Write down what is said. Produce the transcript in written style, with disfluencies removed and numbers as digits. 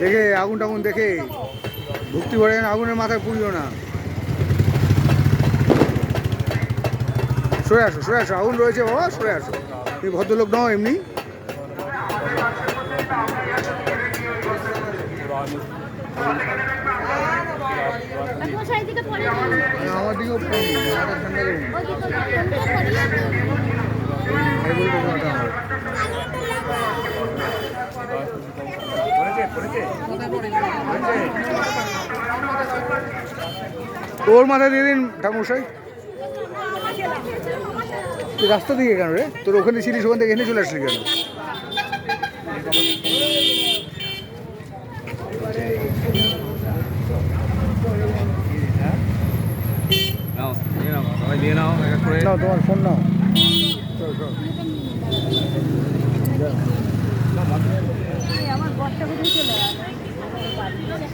দেখে আগুন টাগুন দেখে ভক্তি ভরে আগুনের মাথায় পুড়িও না। সরে আসো সরে আসো, আগুন রয়েছে বাবা, সরে আসো। তুমি ভদ্রলোক নও এমনি। আমার দিকেও তোর মাথায় দিয়ে দিন ঠাকুরমশাই। তুই রাস্তা দিকে কেন রে? তোর ওখানে ছিলিস, ওখান থেকে এখানে চলে আসলি কেন? নাও তোমার ফোন নাও। আমার